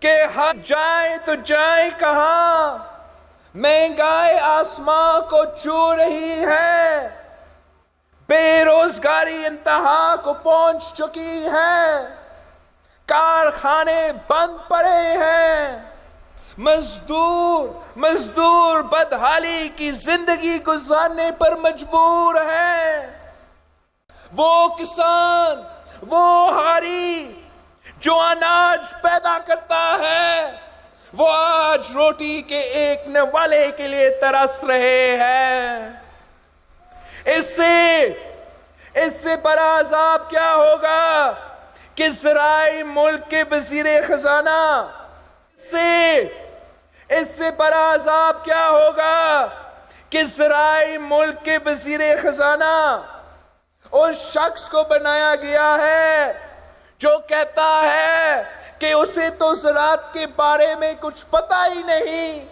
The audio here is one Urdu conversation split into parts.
کہ ہم جائیں تو جائیں کہاں، مہنگائی آسمان کو چھو رہی ہے، بے روزگاری انتہا کو پہنچ چکی ہے، کارخانے بند پڑے ہیں، مزدور بدحالی کی زندگی گزارنے پر مجبور ہیں، وہ کسان، وہ ہاری جو اناج پیدا کرتا ہے، وہ آج روٹی کے ایک نوالے کے لیے ترس رہے ہیں۔ اس سے بڑا عذاب کیا ہوگا کہ زرعی ملک کے وزیر خزانہ، اس سے بڑا عذاب کیا ہوگا کہ زرعی ملک کے وزیر خزانہ اس شخص کو بنایا گیا ہے جو کہتا ہے کہ اسے تو زراعت کے بارے میں کچھ پتہ ہی نہیں،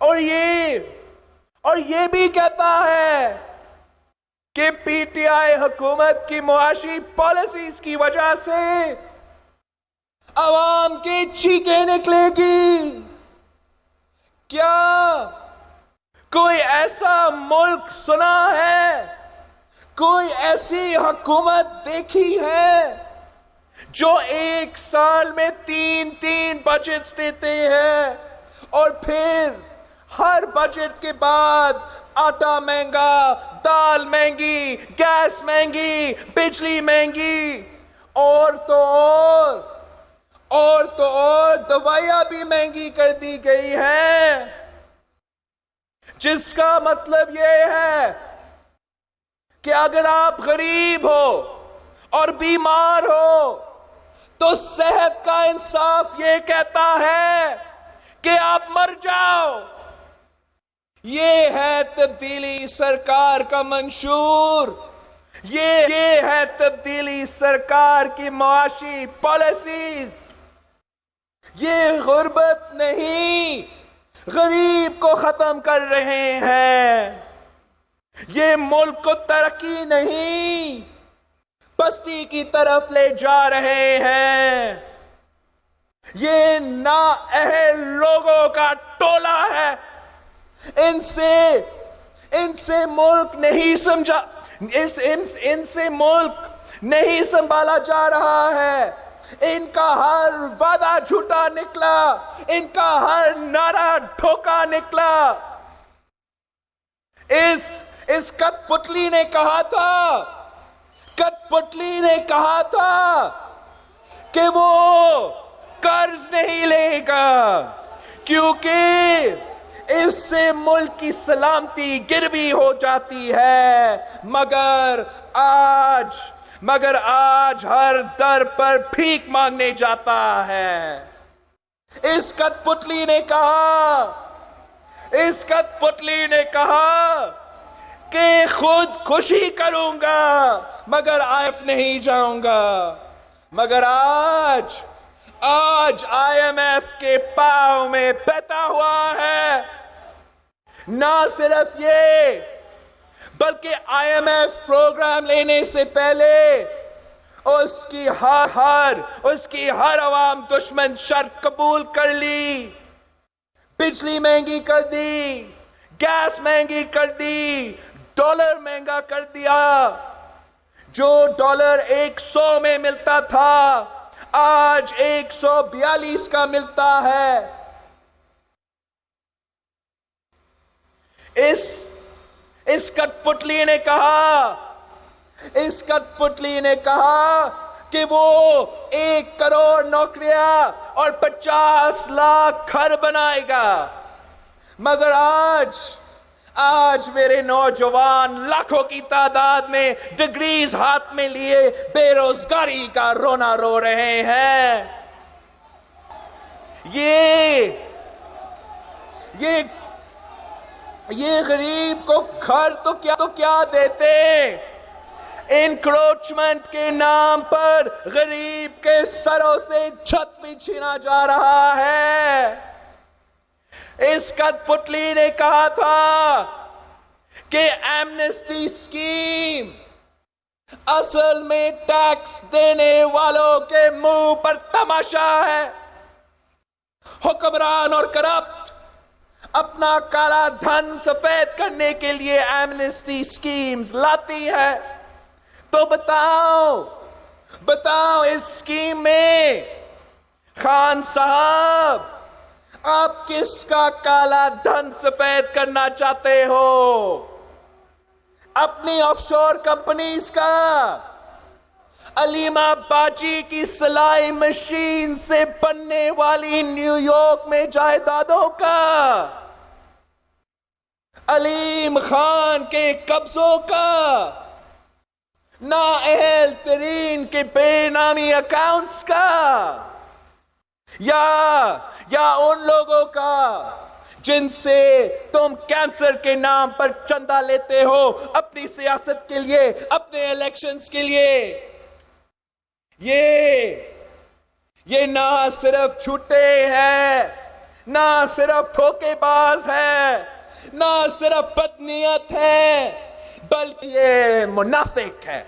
اور یہ بھی کہتا ہے کہ پی ٹی آئی حکومت کی معاشی پالیسیز کی وجہ سے عوام کی چیخیں نکلے گی۔ کیا کوئی ایسا ملک سنا ہے، کوئی ایسی حکومت دیکھی ہے جو ایک سال میں تین بجٹس دیتے ہیں اور پھر ہر بجٹ کے بعد آٹا مہنگا، دال مہنگی، گیس مہنگی، بجلی مہنگی، اور دوائیاں بھی مہنگی کر دی گئی ہیں، جس کا مطلب یہ ہے کہ اگر آپ غریب ہو اور بیمار ہو تو صحت کا انصاف یہ کہتا ہے کہ آپ مر جاؤ۔ یہ ہے تبدیلی سرکار کا منشور، یہ ہے تبدیلی سرکار کی معاشی پالیسیز۔ یہ غربت نہیں، غریب کو ختم کر رہے ہیں، یہ ملک کو ترقی نہیں، پستی کی طرف لے جا رہے ہیں۔ یہ نااہل لوگوں کا ٹولہ ہے، ان سے ملک نہیں سمجھا، ان سے ملک نہیں سنبھالا جا رہا ہے، ان کا ہر وعدہ جھوٹا نکلا، ان کا ہر نعرہ دھوکا نکلا۔ اس کٹ پتلی نے کہا تھا کہ وہ قرض نہیں لے گا کیونکہ اس سے ملک کی سلامتی گروی ہو جاتی ہے، مگر آج ہر در پر بھیک مانگنے جاتا ہے۔ اس کٹ پتلی نے کہا کہ خود خوشی کروں گا مگر IMF نہیں جاؤں گا، مگر آج IMF کے پاؤں میں بیٹھا ہوا ہے۔ نہ صرف یہ بلکہ IMF پروگرام لینے سے پہلے اس کی ہر عوام دشمن شرط قبول کر لی، بجلی مہنگی کر دی، گیس مہنگی کر دی، ڈالر مہنگا کر دیا، جو ڈالر 100 میں ملتا تھا آج 142 کا ملتا ہے۔ اس کٹ پتلی نے کہا کہ وہ 1 کروڑ نوکریاں اور 50 لاکھ گھر بنائے گا، مگر آج میرے نوجوان لاکھوں کی تعداد میں ڈگریز ہاتھ میں لیے بے روزگاری کا رونا رو رہے ہیں۔ یہ غریب کو گھر تو کیا دیتے، انکروچمنٹ کے نام پر غریب کے سروں سے چھت بھی چھینا جا رہا ہے۔ اس کٹ پتلی نے کہا تھا کہ ایمنسٹی اسکیم اصل میں ٹیکس دینے والوں کے منہ پر تماشا ہے، حکمران اور کرپٹ اپنا کالا دھن سفید کرنے کے لیے ایمنسٹی سکیمز لاتی ہے، تو بتاؤ اس سکیم میں خان صاحب آپ کس کا کالا دھن سفید کرنا چاہتے ہو؟ اپنی آف شور کمپنیز کا، علیمہ باجی کی سلائی مشین سے بننے والی نیو یارک میں جائیدادوں کا، علیم خان کے قبضوں کا، نااہل ترین کے بے نامی اکاؤنٹس کا، یا ان لوگوں کا جن سے تم کینسر کے نام پر چندہ لیتے ہو اپنی سیاست کے لیے، اپنے الیکشنز کے لیے۔ یہ نہ صرف جھوٹے ہیں، نہ صرف دھوکے باز ہے، نہ صرف بدنیت ہے، بلکہ یہ منافق ہے۔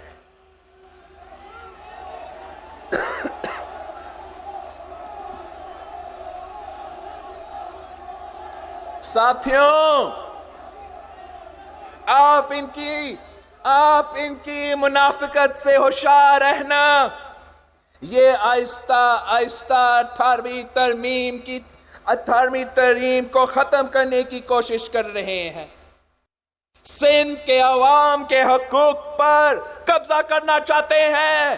ساتھیوں، آپ ان کی منافقت سے ہوشیار رہنا۔ یہ آہستہ آہستہ 18ویں ترمیم کو ختم کرنے کی کوشش کر رہے ہیں، سندھ کے عوام کے حقوق پر قبضہ کرنا چاہتے ہیں،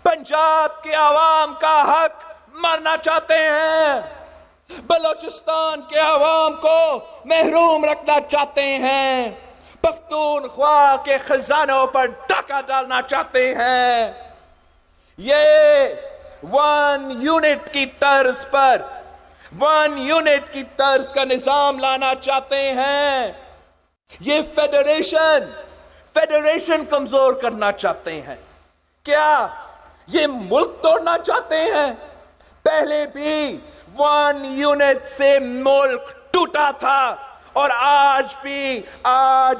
پنجاب کے عوام کا حق مارنا چاہتے ہیں، بلوچستان کے عوام کو محروم رکھنا چاہتے ہیں، پختونخوا کے خزانوں پر ڈاکہ ڈالنا چاہتے ہیں۔ یہ ون یونٹ کی طرز کا نظام لانا چاہتے ہیں، یہ فیڈریشن کمزور کرنا چاہتے ہیں۔ کیا یہ ملک توڑنا چاہتے ہیں؟ پہلے بھی ون یونٹ سے ملک ٹوٹا تھا، اور آج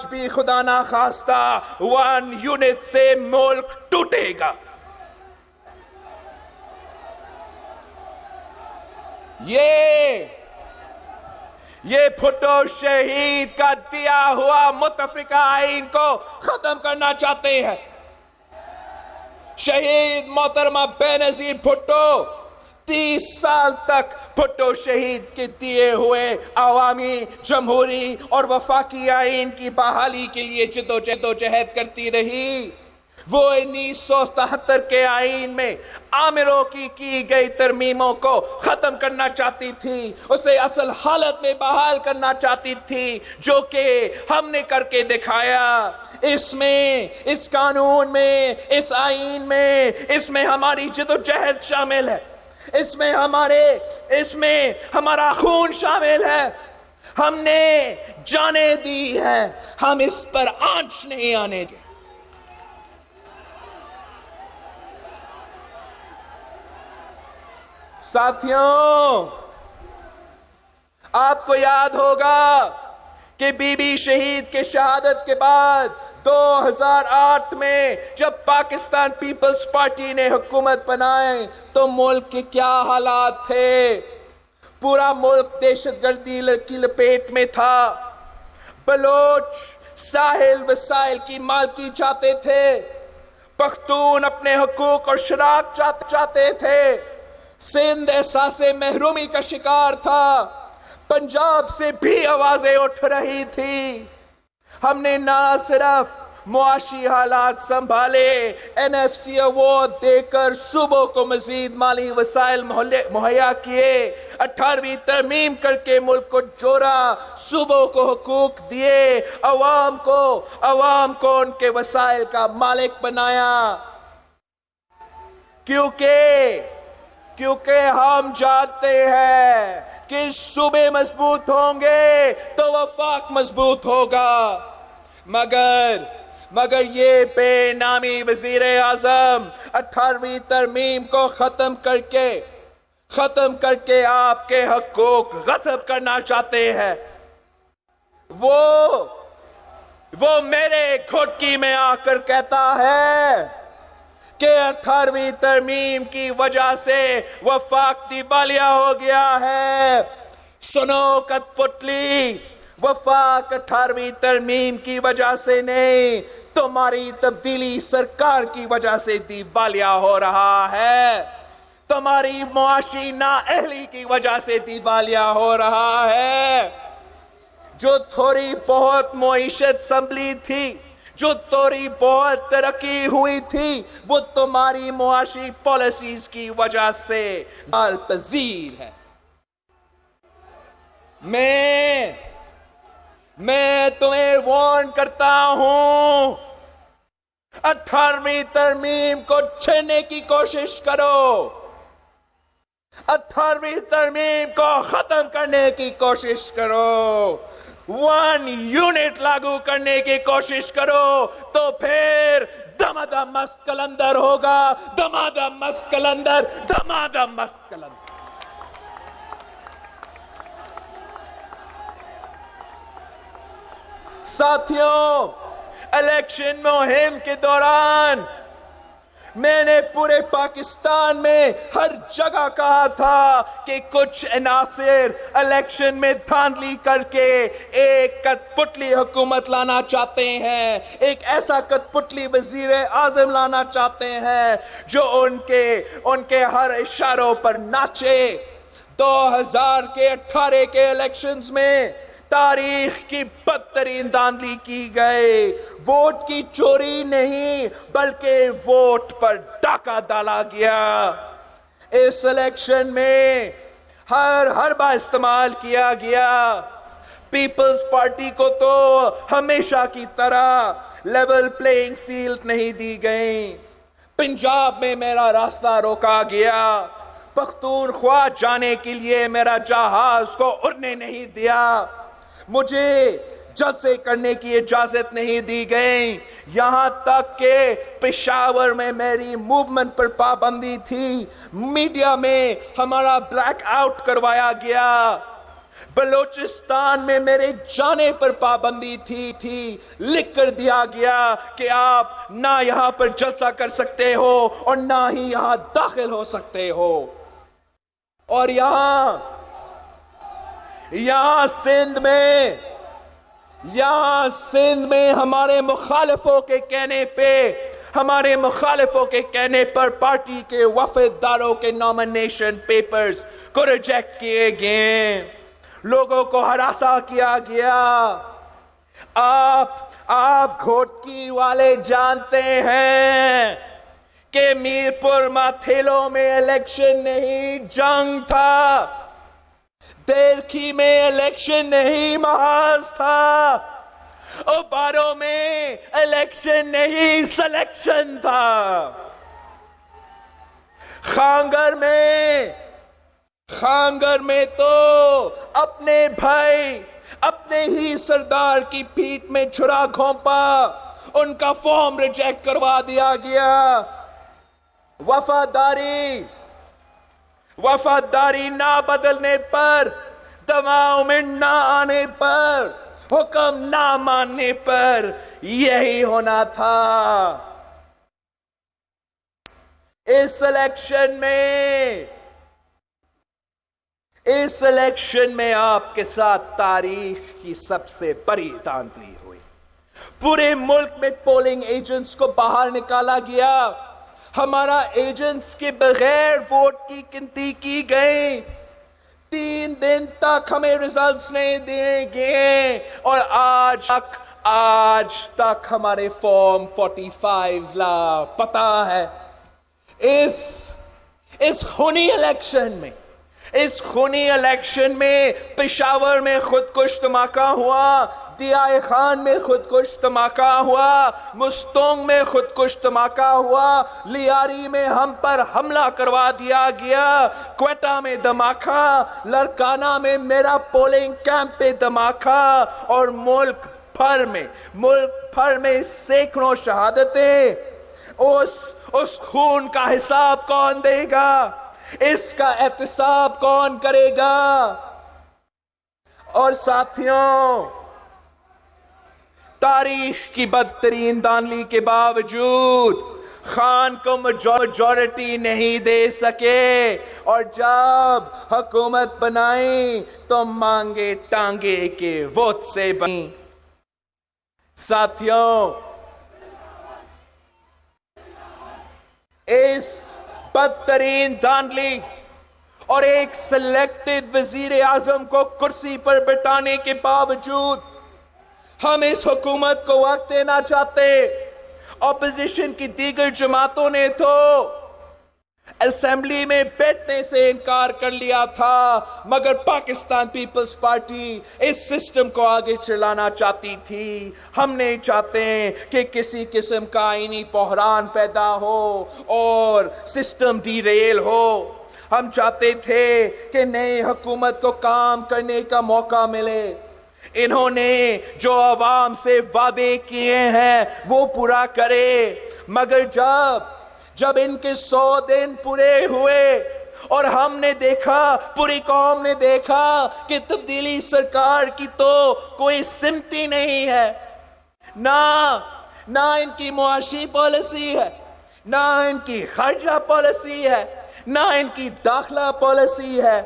بھی خدا نہ خواستہ ون یونٹ سے ملک ٹوٹے گا۔ یہ بھٹو شہید کا دیا ہوا متفقہ آئین کو ختم کرنا چاہتے ہیں۔ شہید محترمہ بے نظیر بھٹو 30 سال تک بھٹو شہید کے دیے ہوئے عوامی، جمہوری اور وفاقی آئین کی بحالی کے لیے جدوجہد کرتی رہی۔ وہ 1973 کے آئین میں آمروں کی گئی ترمیموں کو ختم کرنا چاہتی تھی، اسے اصل حالت میں بحال کرنا چاہتی تھی، جو کہ ہم نے کر کے دکھایا۔ اس قانون میں، اس آئین میں، اس میں ہماری جدوجہد شامل ہے، اس میں ہمارا خون شامل ہے، ہم نے جانیں دی ہے، ہم اس پر آنچ نہیں آنے دیں۔ ساتھیوں، آپ کو یاد ہوگا کہ بی بی شہید کے شہادت کے بعد 2008 میں جب پاکستان پیپلز پارٹی نے حکومت بنائی تو ملک کے کیا حالات تھے؟ پورا ملک دہشت گردی کی لپیٹ میں تھا، بلوچ ساحل وسائل کی مالکی چاہتے تھے، پختون اپنے حقوق اور شراکت چاہتے تھے، سندھ احساس محرومی کا شکار تھا، پنجاب سے بھی آوازیں اٹھ رہی تھی۔ ہم نے نہ صرف معاشی حالات سنبھالے، NFC ایوارڈ دے کر صوبوں کو مزید مالی وسائل مہیا کیے، 18ویں ترمیم کر کے ملک کو جوڑا، صوبوں کو حقوق دیے، عوام کو ان کے وسائل کا مالک بنایا، کیونکہ ہم جانتے ہیں کہ صوبے مضبوط ہوں گے تو وفاق مضبوط ہوگا۔ مگر یہ بے نامی وزیر اعظم 18ویں ترمیم کو ختم کر کے آپ کے حقوق غصب کرنا چاہتے ہیں۔ وہ میرے کھٹکی میں آ کر کہتا ہے کہ 18ویں ترمیم کی وجہ سے وفاق دیوالیہ ہو گیا ہے. سنو کت پتلی، وفاق 18ویں ترمیم کی وجہ سے نہیں، تمہاری تبدیلی سرکار کی وجہ سے دیوالیہ ہو رہا ہے. تمہاری معاشی نااہلی کی وجہ سے دیوالیہ ہو رہا ہے. جو تھوڑی بہت معیشت سنبھلی تھی، جو تھوڑی بہت ترقی ہوئی تھی، وہ تمہاری معاشی پالیسیز کی وجہ سے زوال پذیر ہے. میں تمہیں وارن کرتا ہوں، 18ویں ترمیم کو چھیڑنے کی کوشش کرو، 18ویں ترمیم کو ختم کرنے کی کوشش کرو، 1 یونٹ لاگو کرنے کی کوشش کرو، تو پھر دمادم مست کلندر ہوگا. دمادم مست کلندر، دمادم مست کلندر. ساتھیوں، الیکشن مہم کے دوران میں نے پورے پاکستان میں ہر جگہ کہا تھا کہ کچھ عناصر الیکشن میں دھاندلی کر کے ایک کٹ پتلی حکومت لانا چاہتے ہیں، ایک ایسا کٹ پتلی وزیر اعظم لانا چاہتے ہیں جو ان کے ہر اشاروں پر ناچے. 2018 کے الیکشنز میں تاریخ کی بدترین دھاندلی کی گئی. ووٹ کی چوری نہیں بلکہ ووٹ پر ڈاکہ ڈالا گیا. اس الیکشن میں ہر حربہ استعمال کیا گیا. پیپلز پارٹی کو تو ہمیشہ کی طرح لیول پلینگ فیلڈ نہیں دی گئی. پنجاب میں میرا راستہ روکا گیا. پختونخوا جانے کے لیے میرا جہاز کو اڑنے نہیں دیا. مجھے جلسے کرنے کی اجازت نہیں دی گئی. یہاں تک کہ پشاور میں میری موومنٹ پر پابندی تھی. میڈیا میں ہمارا بلیک آؤٹ کروایا گیا. بلوچستان میں میرے جانے پر پابندی تھی. لکھ کر دیا گیا کہ آپ نہ یہاں پر جلسہ کر سکتے ہو اور نہ ہی یہاں داخل ہو سکتے ہو. اور یہاں سندھ میں ہمارے مخالفوں کے کہنے پر پارٹی کے وفداروں کے نامنیشن پیپرز کو ریجیکٹ کیے گئے. لوگوں کو ہراساں کیا گیا. آپ گھوٹکی والے جانتے ہیں کہ میرپور ماتھیلوں میں الیکشن نہیں، جنگ تھا. دیرکی میں الیکشن نہیں، محاذ تھا. اوبارو میں الیکشن نہیں، سلیکشن تھا. خانگر میں تو اپنے بھائی، اپنے ہی سردار کی پیٹھ میں چھرا گھونپا، ان کا فارم ریجیکٹ کروا دیا گیا. وفاداری نہ بدلنے پر، دباؤ میں نہ آنے پر، حکم نہ ماننے پر یہی ہونا تھا. اس الیکشن میں آپ کے ساتھ تاریخ کی سب سے بڑی دھاندلی ہوئی. پورے ملک میں پولنگ ایجنٹس کو باہر نکالا گیا. ہمارا ایجنٹس کے بغیر ووٹ کی گنتی کی گئی. 3 دن تک ہمیں ریزلٹس نہیں دیے گئے اور آج تک ہمارے فارم 45 پتا ہے. اس خونی الیکشن میں پشاور میں خودکش دھماکہ ہوا، دیائے خان میں خودکش دھماکہ ہوا، مستونگ میں خودکش دھماکہ ہوا، لیاری میں ہم پر حملہ کروا دیا گیا، کوئٹہ میں دھماکہ، لرکانہ میں میرا پولنگ کیمپ پہ دھماکہ، اور ملک بھر میں سینکڑوں شہادتیں. اس خون کا حساب کون دے گا؟ اس کا احتساب کون کرے گا؟ اور ساتھیوں، تاریخ کی بدترین دھاندلی کے باوجود خان کو میجورٹی نہیں دے سکے، اور جب حکومت بنائی تو مانگے ٹانگے کے ووٹ سے بنی۔ ساتھیوں، اس بدترین دھاندلی اور ایک سلیکٹڈ وزیر اعظم کو کرسی پر بٹھانے کے باوجود ہم اس حکومت کو وقت دینا چاہتے۔ اپوزیشن کی دیگر جماعتوں نے تو اسمبلی میں بیٹھنے سے انکار کر لیا تھا، مگر پاکستان پیپلز پارٹی اس سسٹم کو آگے چلانا چاہتی تھی۔ ہم نہیں چاہتے کہ کسی قسم کا آئینی بحران پیدا ہو اور سسٹم ڈی ریل ہو۔ ہم چاہتے تھے کہ نئی حکومت کو کام کرنے کا موقع ملے، انہوں نے جو عوام سے وعدے کیے ہیں وہ پورا کرے، مگر جب ان کے 100 دن پورے ہوئے اور ہم نے دیکھا، پوری قوم نے دیکھا کہ تبدیلی سرکار کی تو کوئی سمتی نہیں ہے، نہ ان کی معاشی پالیسی ہے، نہ ان کی خارجہ پالیسی ہے، نہ ان کی داخلہ پالیسی ہے۔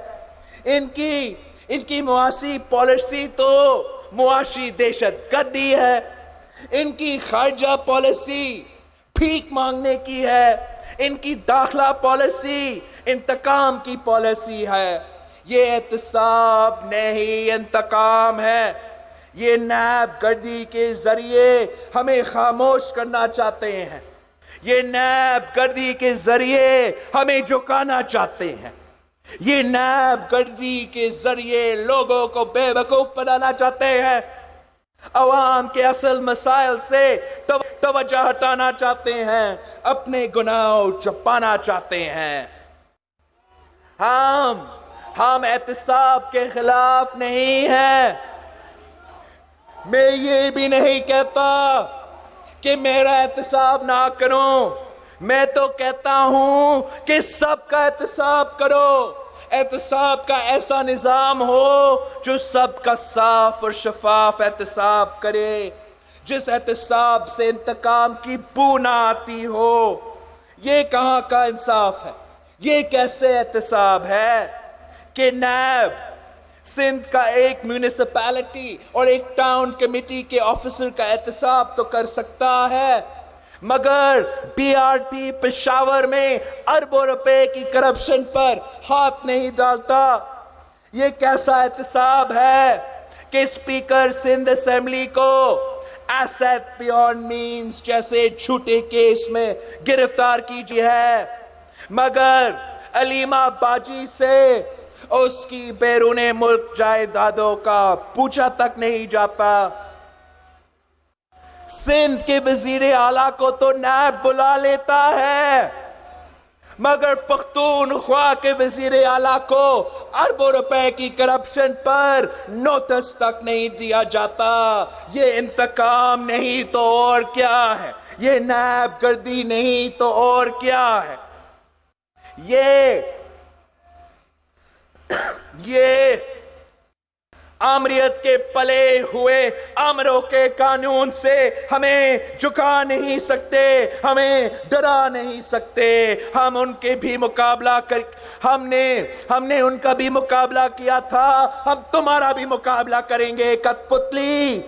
ان کی معاشی پالیسی تو معاشی دہشت گردی ہے، ان کی خارجہ پالیسی بھیک مانگنے کی ہے، ان کی داخلہ پالیسی انتقام کی پالیسی ہے۔ یہ احتساب نہیں، انتقام ہے۔ یہ نیب گردی کے ذریعے ہمیں خاموش کرنا چاہتے ہیں، یہ نیب گردی کے ذریعے ہمیں جھکانا چاہتے ہیں، یہ نیب گردی کے ذریعے لوگوں کو بے وقوف بنانا چاہتے ہیں، عوام کے اصل مسائل سے توجہ ہٹانا چاہتے ہیں، اپنے گناہوں چھپانا چاہتے ہیں۔ ہم احتساب کے خلاف نہیں ہیں۔ میں یہ بھی نہیں کہتا کہ میرا احتساب نہ کرو، میں تو کہتا ہوں کہ سب کا احتساب کرو، احتساب کا ایسا نظام ہو جو سب کا صاف اور شفاف احتساب کرے، جس احتساب سے انتقام کی بو نہ آتی ہو۔ یہ کہاں کا انصاف ہے؟ یہ کیسے احتساب ہے کہ نیب سندھ کا ایک میونسپیلٹی اور ایک ٹاؤن کمیٹی کے آفیسر کا احتساب تو کر سکتا ہے، مگر بی آر ٹی پشاور میں اربوں روپے کی کرپشن پر ہاتھ نہیں ڈالتا۔ یہ کیسا احتساب ہے کہ اسپیکر سندھ اسمبلی کو ایسٹ بیونڈ مینز جیسے جھوٹے کیس میں گرفتار کیجیے ہے، مگر علیمہ باجی سے اس کی بیرون ملک جائیدادوں کا پوچھا تک نہیں جاتا۔ سندھ کے وزیر اعلیٰ کو تو نیب بلا لیتا ہے، مگر پختونخوا کے وزیر اعلیٰ کو اربوں روپے کی کرپشن پر نوٹس تک نہیں دیا جاتا۔ یہ انتقام نہیں تو اور کیا ہے؟ یہ نیب گردی نہیں تو اور کیا ہے؟ یہ آمریت کے پلے ہوئے آمروں کے قانون سے ہمیں جھکا نہیں سکتے، ہمیں ڈرا نہیں سکتے۔ ہم ان کے بھی مقابلہ ہم نے ان کا بھی مقابلہ کیا تھا، ہم تمہارا بھی مقابلہ کریں گے کٹھ پتلی۔